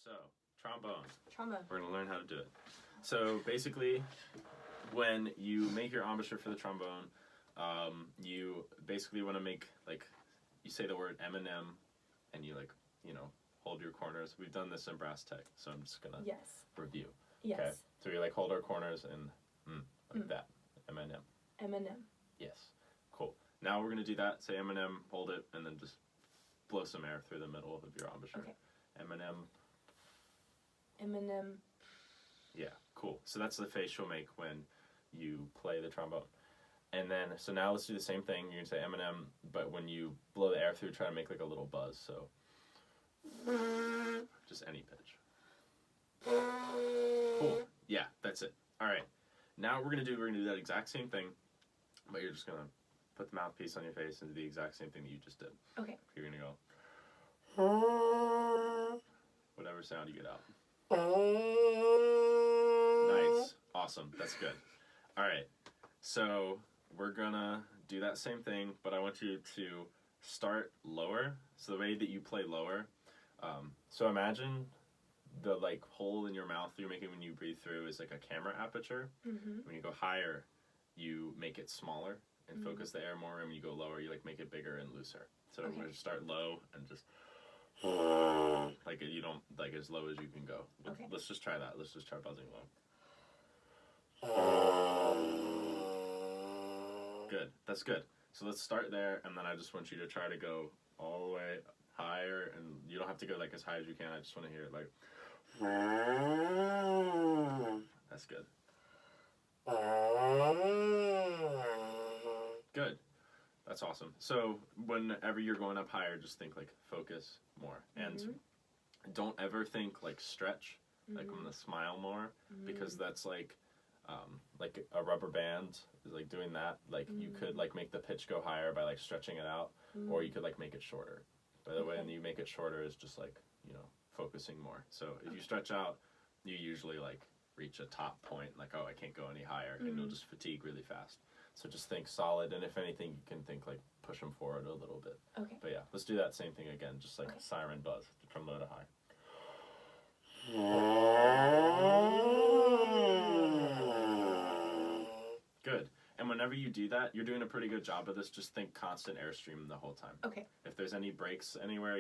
So, trombone. Trombone. We're going to learn how to do it. So, basically, when you make your embouchure for the trombone, you basically want to make, like, you say the word M&M, and you, like, you know, hold your corners. We've done this in brass tech, so I'm just going to review. Yes. Okay? So we, like, hold our corners and like that. M&M. M&M. Yes. Cool. Now we're going to do that. Say M&M, hold it, and then just blow some air through the middle of your embouchure. Okay. M&M. M&M. Yeah, cool. So that's the face you'll make when you play the trombone. And then, so now let's do the same thing. You're going to say M&M, but when you blow the air through, try to make like a little buzz. So just any pitch. Cool. Yeah, that's it. All right. Now we're going to do that exact same thing, but you're just going to put the mouthpiece on your face and do the exact same thing that you just did. Okay. You're going to go whatever sound you get out. Nice. Awesome. That's good. All right. So we're going to do that same thing, but I want you to start lower. So the way that you play lower, so imagine the like hole in your mouth you're making when you breathe through is like a camera aperture. Mm-hmm. When you go higher, you make it smaller and focus the air more, and when you go lower, you like make it bigger and looser. So we're going to start low and just like you don't like as low as you can go. Okay. Let's just try that. Let's just try buzzing low. Good. That's good. So let's start there, and then I just want you to try to go all the way higher, and you don't have to go like as high as you can. I just want to hear it like. That's good. Good. That's awesome. So whenever you're going up higher, just think like focus more, and don't ever think like stretch, like I'm gonna smile more, because that's like a rubber band is like doing that. Like you could like make the pitch go higher by like stretching it out, or you could like make it shorter. By the way, and you make it shorter is just like, you know, focusing more. So if you stretch out, you usually like reach a top point, like, oh, I can't go any higher, and you'll just fatigue really fast. So just think solid, and if anything, you can think like push them forward a little bit. Okay. But yeah, let's do that same thing again, just like a siren buzz from low to high. Good. And whenever you do that, you're doing a pretty good job of this. Just think constant airstream the whole time. Okay. If there's any breaks anywhere,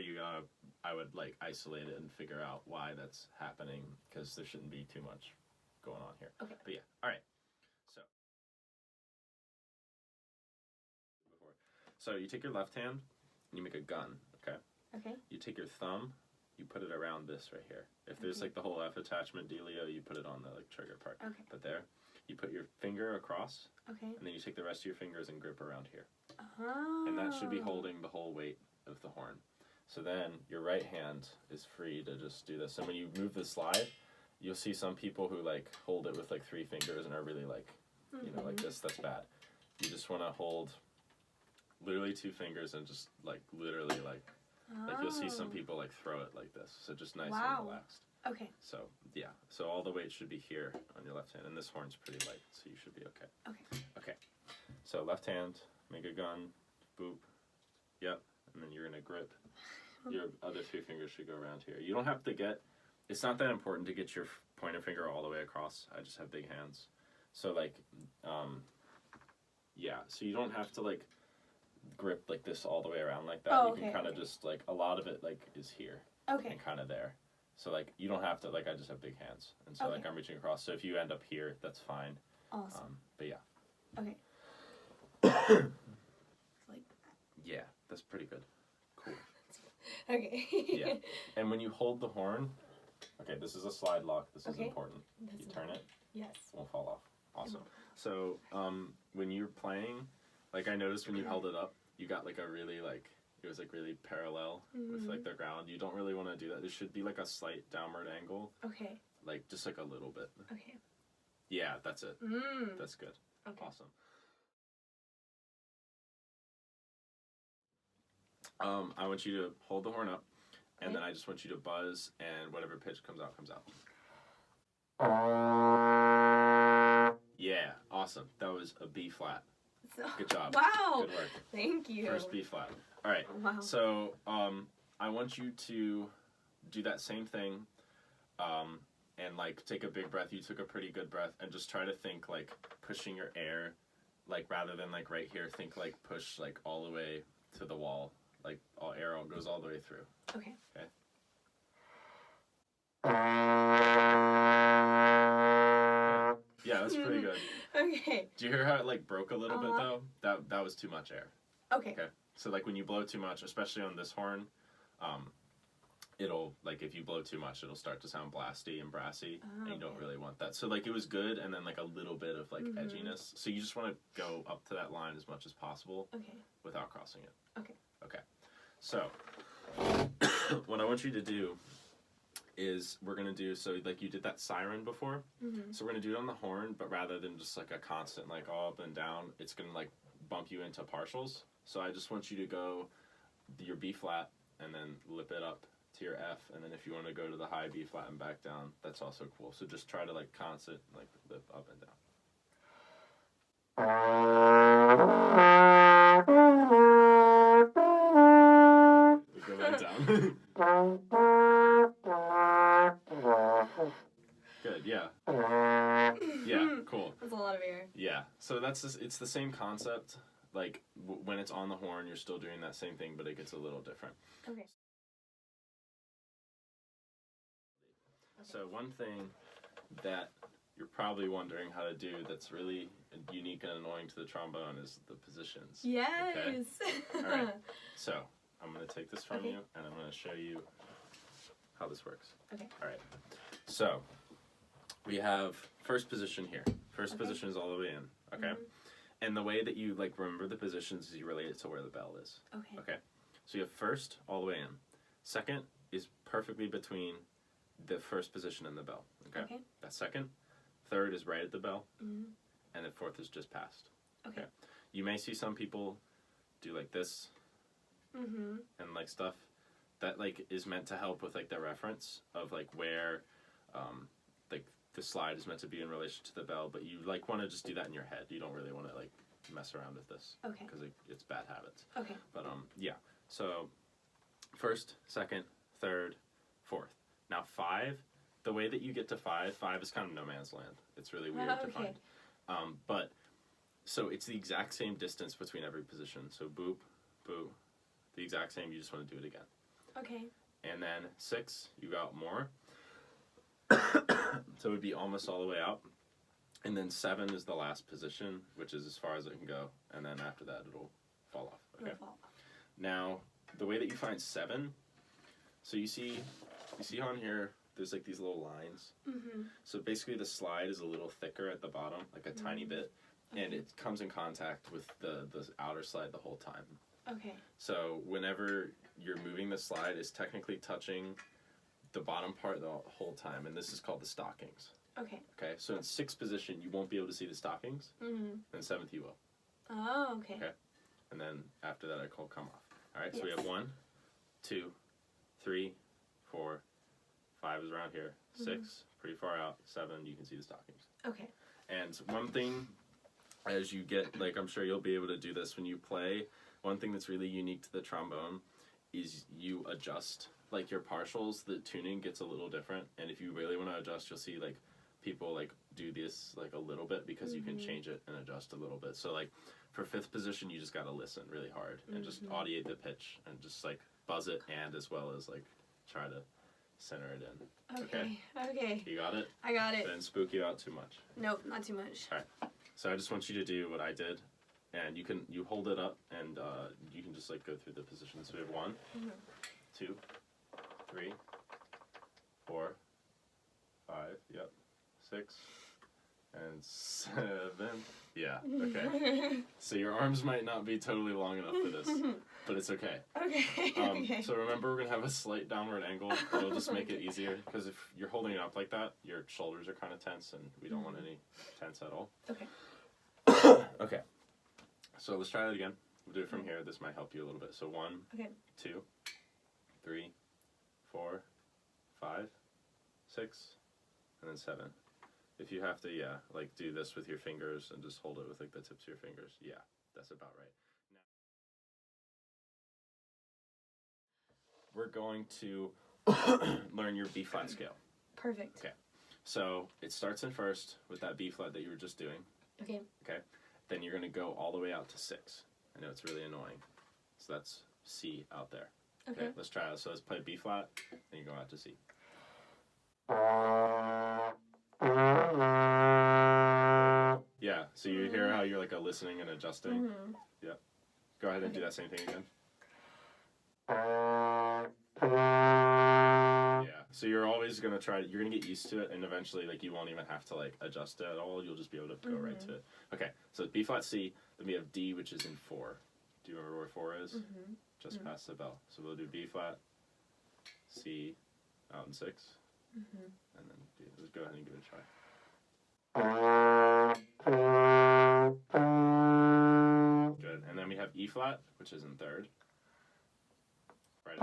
I would like isolate it and figure out why that's happening, because there shouldn't be too much going on here. Okay. But yeah, all right. So you take your left hand and you make a gun, okay? Okay. You take your thumb, you put it around this right here. If there's like the whole F attachment dealio, you put it on the like trigger part. Okay. But there, you put your finger across. Okay. And then you take the rest of your fingers and grip around here. Oh. And that should be holding the whole weight of the horn. So then your right hand is free to just do this. And when you move the slide, you'll see some people who like hold it with like 3 fingers and are really like, you know, like this. That's bad. You just want to hold literally 2 fingers and just like literally like you'll see some people like throw it like this. So just nice and relaxed. Okay. So yeah, so all the weight should be here on your left hand, and this horn's pretty light, so you should be okay. Okay. Okay. So left hand, make a gun, boop, yep, and then you're gonna grip. Your other 2 fingers should go around here. You don't have to get. It's not that important to get your pointer finger all the way across. I just have big hands, so like, yeah. So you don't have to like grip like this all the way around like that. You can kind of just like a lot of it like is here. Okay. And kind of there. So like you don't have to like, I just have big hands, and so like I'm reaching across. So if you end up here, that's fine. Awesome. But yeah. Okay. Like yeah, that's pretty good. Cool. Okay. Yeah. And when you hold the horn, okay, this is a slide lock. This is important. You turn it. Yes. It won't fall off. Awesome. So when you're playing, like I noticed when you held it up, you got like a really like, it was like really parallel with like the ground. You don't really want to do that. There should be like a slight downward angle. Okay. Like just like a little bit. Okay. Yeah, that's it. That's good. Okay. Awesome. I want you to hold the horn up, and then I just want you to buzz, and whatever pitch comes out, comes out. Yeah, awesome. That was a B flat. Good job. Wow. Good work. Thank you. First B flat. All right. Wow. So I want you to do that same thing, and like take a big breath. You took a pretty good breath, and just try to think like pushing your air, like rather than like right here, think like push like all the way to the wall, like all air goes all the way through. Okay. Okay. Yeah, that's pretty good. Okay. Do you hear how it like broke a little bit though? That was too much air. Okay. Okay. So like when you blow too much, especially on this horn, it'll like if you blow too much, it'll start to sound blasty and brassy, and you don't really want that. So like it was good, and then like a little bit of like edginess. So you just want to go up to that line as much as possible. Okay. Without crossing it. Okay. Okay. So what I want you to do is we're gonna do so like you did that siren before. So we're gonna do it on the horn, but rather than just like a constant like all up and down, it's gonna like bump you into partials. So I just want you to go your B flat and then lip it up to your F, and then if you want to go to the high B flat and back down, that's also cool. So just try to like constant like lip up and down. Go back down. Good, yeah. Yeah, cool. That's a lot of air. Yeah, so that's just, it's the same concept. Like when it's on the horn, you're still doing that same thing, but it gets a little different. Okay. So one thing that you're probably wondering how to do that's really unique and annoying to the trombone is the positions. Yes. Okay? All right. So I'm going to take this from you, and I'm going to show you how this works. Okay. All right. So we have first position here. First position is all the way in. Okay. And the way that you like remember the positions is you relate it to where the bell is. Okay. Okay. So you have first all the way in. Second is perfectly between the first position and the bell. Okay. That's second. Third is right at the bell. And then fourth is just past. Okay. You may see some people do like this and like stuff that like is meant to help with like the reference of like where like the slide is meant to be in relation to the bell, but you like want to just do that in your head. You don't really want to like mess around with this because it's bad habits. Okay. But yeah. So first, second, third, fourth. Now 5, the way that you get to 5 is kind of no man's land. It's really weird to find. But so it's the exact same distance between every position. So boop, boop, the exact same. You just want to do it again. Okay. And then 6, you got more. So it would be almost all the way out. And then 7 is the last position, which is as far as it can go. And then after that, it'll fall off. Okay. Now, the way that you find 7, so you see on here, there's like these little lines. So basically the slide is a little thicker at the bottom, like a tiny bit. And it comes in contact with the outer slide the whole time. Okay. So whenever you're moving the slide, it's technically touching the bottom part the whole time, and this is called the stockings. Okay. Okay, so in 6th position, you won't be able to see the stockings. In 7th, you will. Oh, okay. Okay, and then after that, I call come off. All right, so we have 1, 2, 3, 4, 5 is around here. 6, pretty far out. 7, you can see the stockings. Okay. And one thing, as you get, like I'm sure you'll be able to do this when you play, one thing that's really unique to the trombone is you adjust like your partials. The tuning gets a little different, and if you really want to adjust, you'll see like people like do this like a little bit because you can change it and adjust a little bit. So like for 5th position, you just got to listen really hard and just audiate the pitch and just like buzz it, and as well as like try to center it in. Okay. You got it? I got it. Didn't spook you out too much. Nope, not too much. All right. So I just want you to do what I did, and you hold it up, and you can just like go through the positions. So we have 1, 2, 3, 4, 5, yep, 6, and 7. Yeah, okay. So your arms might not be totally long enough for this, but it's okay. Okay. So remember, we're going to have a slight downward angle. It'll just make it easier, because if you're holding it up like that, your shoulders are kind of tense, and we don't want any tense at all. Okay. Okay. So let's try that again. We'll do it from here. This might help you a little bit. So 1, 2, 3, 4, 5, 6, and then 7. If you have to, like do this with your fingers and just hold it with like the tips of your fingers. Yeah, that's about right. Now, we're going to learn your B flat scale. Perfect. Okay. So it starts in first with that B flat that you were just doing. Okay. Okay. Then you're going to go all the way out to 6. I know it's really annoying. So that's C out there. Okay. Let's try it. So let's play B flat, then you go out to C. Yeah, so you hear how you're like listening and adjusting? Mm-hmm. Yep. Go ahead and do that same thing again. Yeah, so you're always going to try, you're going to get used to it, and eventually like you won't even have to like adjust it at all. You'll just be able to go right to it. Okay, so B flat C, then we have D, which is in 4. Do you remember where 4 is? Mm-hmm. Just past the bell. So we'll do B flat, C, out in 6, and then let's go ahead and give it a try. Good, and then we have E flat, which is in 3rd. Right.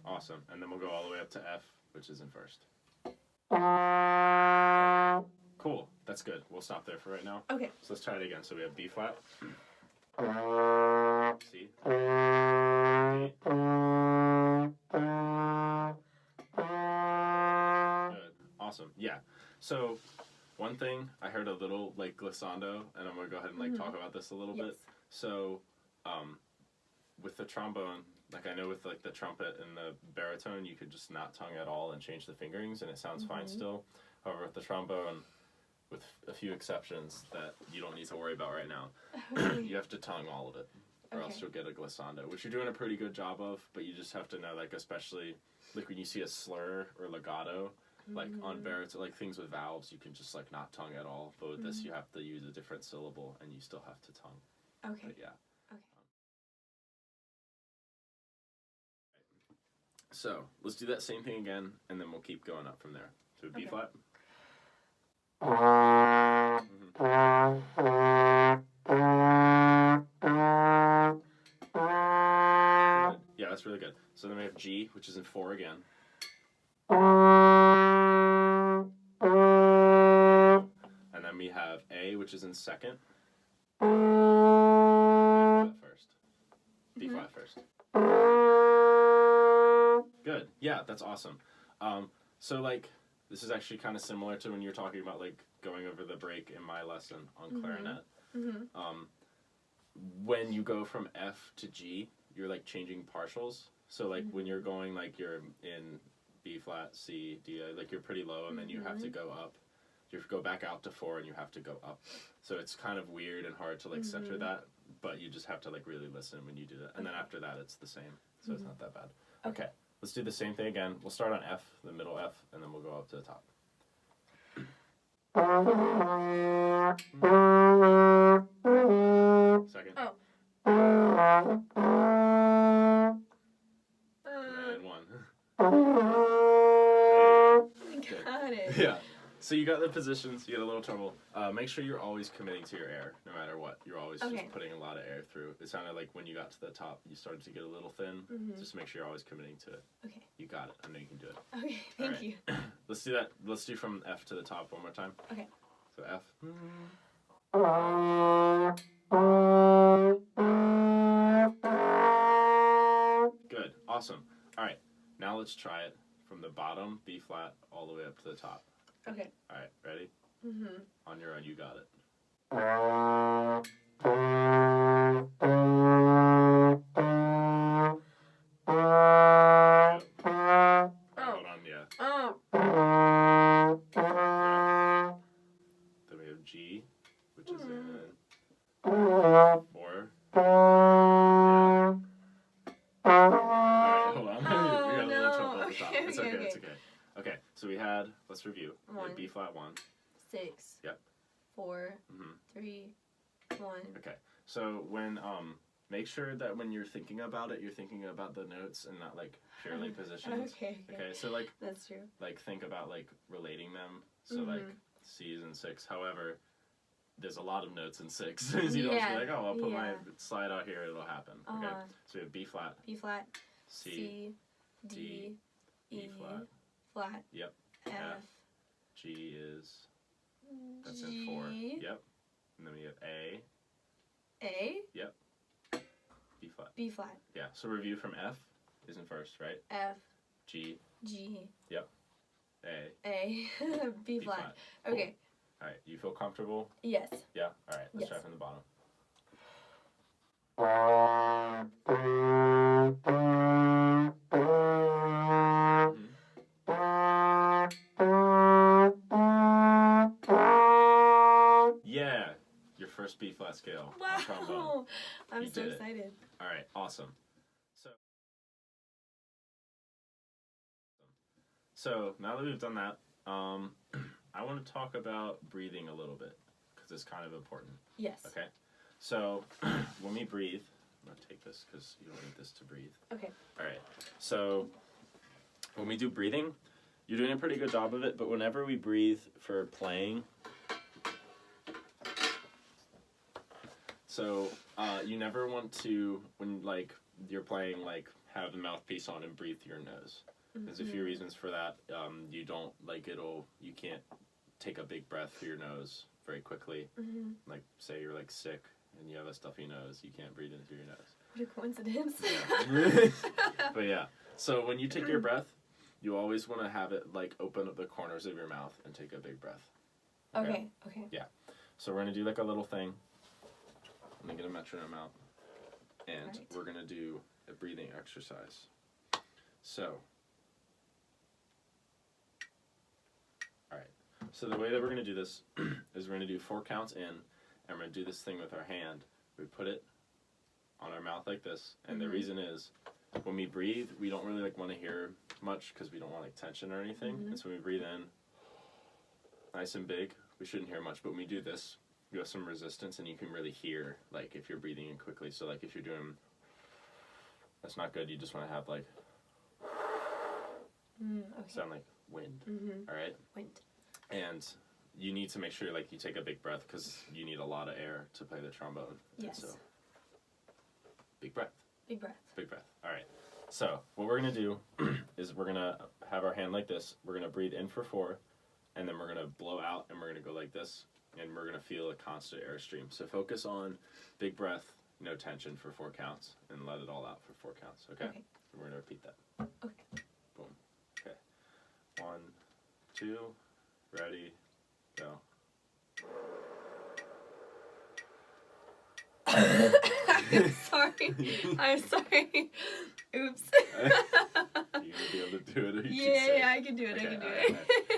Awesome, and then we'll go all the way up to F, which is in 1st. Cool, that's good. We'll stop there for right now. Okay. So let's try it again. So we have B flat, C, D. Good, awesome, yeah. So one thing, I heard a little like glissando, and I'm gonna go ahead and like talk about this a little bit. So, with the trombone, like I know with like the trumpet and the baritone, you could just not tongue at all and change the fingerings, and it sounds fine still. However, with the trombone, with a few exceptions that you don't need to worry about right now, you have to tongue all of it, or else you'll get a glissando, which you're doing a pretty good job of. But you just have to know, like especially like when you see a slur or legato. Like on baritone, like things with valves, you can just like not tongue at all. But with this, you have to use a different syllable, and you still have to tongue. Okay. But yeah. Okay. So let's do that same thing again, and then we'll keep going up from there. So B flat. Good. Yeah, that's really good. So then we have G, which is in 4 again. And then we have A, which is in 2nd. B flat first. Good. Yeah, that's awesome. So like this is actually kind of similar to when you're talking about like going over the break in my lesson on clarinet. When you go from F to G, you're like changing partials. So like when you're going like you're in B flat, C, D, like you're pretty low, and then you have to go up. You go back out to 4, and you have to go up. So it's kind of weird and hard to like center that, but you just have to like really listen when you do that. And then after that, it's the same. So it's not that bad. Okay, let's do the same thing again. We'll start on F, the middle F, and then we'll go up to the top. Second. Oh. And 1. Got it. Yeah. So you got the positions, you got a little trouble. Make sure you're always committing to your air, no matter what. You're always just putting a lot of air through. It sounded like when you got to the top, you started to get a little thin. Just make sure you're always committing to it. Okay. You got it. I know you can do it. Okay, thank you. Let's do that. Let's do from F to the top one more time. Okay. So F. Good. Awesome. All right. Now let's try it from the bottom, B flat, all the way up to the top. Okay. All right. Ready? On your own, you got it. Hold on, yeah. Then we have G, which is in 4. Alright, hold on. We got a little trouble at the top. It's okay, it's okay. Okay, so we had, let's review. We had B flat 1. 6. Yep. 4. 3. 1. Okay, so when, make sure that when you're thinking about it, you're thinking about the notes and not like purely positions. Okay. So like, that's true. Like think about like relating them. So like C's in 6. However, there's a lot of notes in 6. So you don't just be like, oh, I'll put my slide out here, it'll happen. Okay. So we have B flat. B flat. C. D. E flat. Flat. Yep. F. G is. That's G. in 4. Yep. And then we have A. A. Yep. B flat. B flat. Yeah. So review from F is in first, right? F. G. G. Yep. A. A. B flat. Cool. Okay. All right. You feel comfortable? Yes. Yeah. All right. Let's Yes. try from the bottom. Yeah. Your first B flat scale. Wow. On trombone. I'm so excited. All right. Awesome. So now that we've done that, I want to talk about breathing a little bit because it's kind of important. Yes. Okay. So when we breathe, I'm going to take this because you don't need this to breathe. Okay. All right. So when we do breathing, you're doing a pretty good job of it, but whenever we breathe for playing, so you never want to, when like you're playing, like have the mouthpiece on and breathe through your nose. There's a few reasons for that. You don't like you can't take a big breath through your nose very quickly. Like say you're like sick and you have a stuffy nose, you can't breathe in through your nose. What a coincidence. Yeah. But yeah, so when you take your breath, you always want to have it like open up the corners of your mouth and take a big breath. Okay. Yeah. So we're going to do like a little thing. I'm going to get a metronome out. And we're going to do a breathing exercise. So the way that we're going to do this is we're going to do 4 counts in, and we're going to do this thing with our hand. We put it on our mouth like this, and the reason is when we breathe, we don't really like want to hear much because we don't want like tension or anything. And so when we breathe in nice and big, we shouldn't hear much, but when we do this, you have some resistance and you can really hear like if you're breathing in quickly. So like if you're doing, that's not good. You just want to have like sound like wind. All right? Wind. And you need to make sure like you take a big breath because you need a lot of air to play the trombone. Yes. So big breath. Big breath. Big breath. All right. So what we're going to do is we're going to have our hand like this. We're going to breathe in for 4, and then we're going to blow out, and we're going to go like this, and we're going to feel a constant airstream. So focus on big breath, no tension for 4 counts, and let it all out for 4 counts. Okay? So we're going to repeat that. Okay. Boom. Okay. 1, 2, ready, go. I'm sorry. Oops. You gonna be able to do it? Or you yeah, I can do it. Okay, I can do right, it.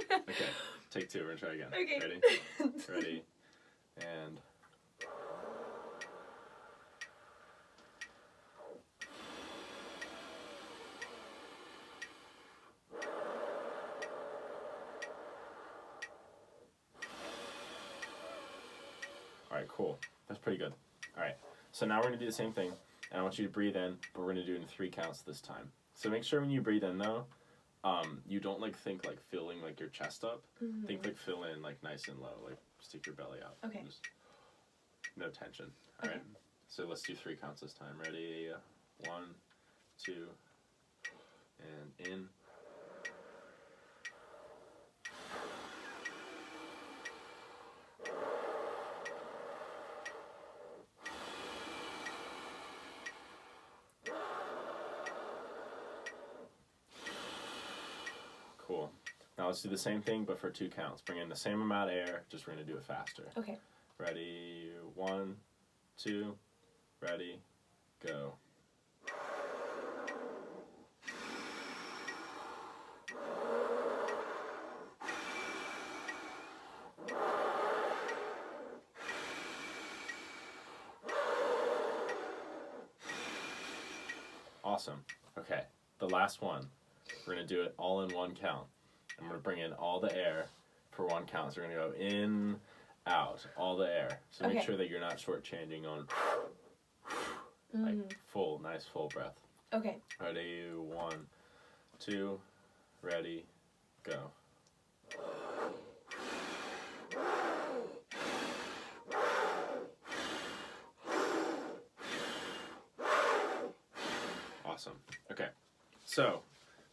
Right. Okay, take 2. We're gonna try again. Okay. Ready, and. Alright, cool. That's pretty good. Alright, so now we're going to do the same thing, and I want you to breathe in, but we're going to do it in 3 counts this time. So make sure when you breathe in, though, you don't like think like filling like your chest up. Think like fill in like nice and low, like stick your belly out. Okay. Just no tension. Alright, so let's do 3 counts this time. Ready? 1, 2, and in. Cool. Now let's do the same thing, but for 2 counts. Bring in the same amount of air, just we're going to do it faster. Okay. Ready? 1, 2, ready, go. Awesome. Okay, the last one. We're going to do it all in 1 count. I'm going to bring in all the air for 1 count. So we're going to go in, out, all the air. So make sure that you're not shortchanging on like full, nice full breath. Okay. Ready? 1, 2, ready, go. Awesome. Okay. So,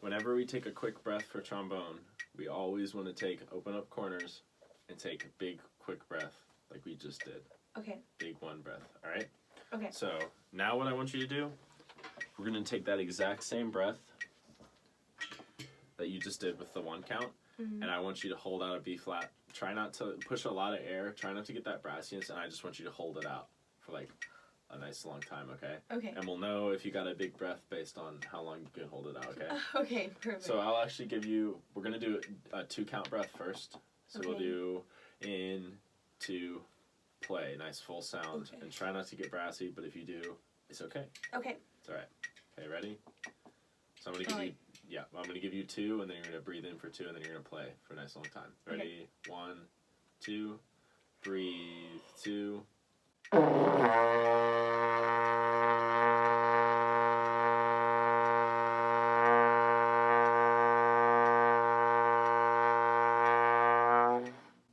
whenever we take a quick breath for trombone, we always want to open up corners and take a big, quick breath like we just did. Okay. Big 1 breath. All right? Okay. So, now what I want you to do, we're going to take that exact same breath that you just did with the 1 count, and I want you to hold out a B flat. Try not to push a lot of air. Try not to get that brassiness, and I just want you to hold it out for like a nice long time, okay? Okay. And we'll know if you got a big breath based on how long you can hold it out, okay? Okay, perfect. So I'll actually give you, we're going to do a 2 count breath first. So we'll do in, 2, play. Nice full sound. And try not to get brassy, but if you do, it's okay. Okay. It's all right. Okay, ready? So I'm going to give you, I'm going to give you 2, and then you're going to breathe in for 2, and then you're going to play for a nice long time. Ready? 1, 2, breathe, 2.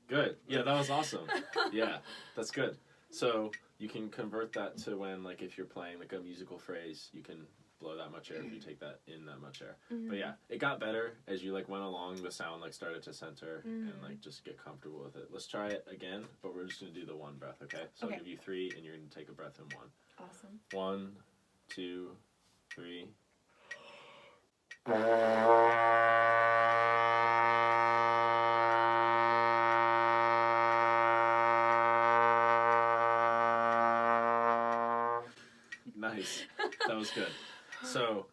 Good. Yeah, that was awesome. Yeah, that's good. So you can convert that to when, like, if you're playing like a musical phrase, you can blow that much air if you take that in that much air. But yeah, it got better as you like went along. The sound like started to center and like just get comfortable with it. Let's try it again, but we're just gonna do the 1 breath, okay? So I'll give you 3, and you're gonna take a breath in 1. Awesome. 1, 2, 3. Nice. That was good. So,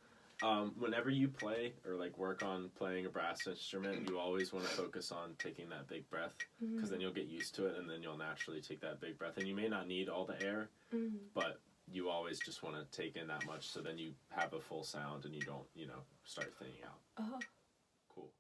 whenever you play or like work on playing a brass instrument, you always want to focus on taking that big breath, because then you'll get used to it, and then you'll naturally take that big breath. And you may not need all the air, but you always just want to take in that much, so then you have a full sound and you don't, start thinning out. Oh. Cool.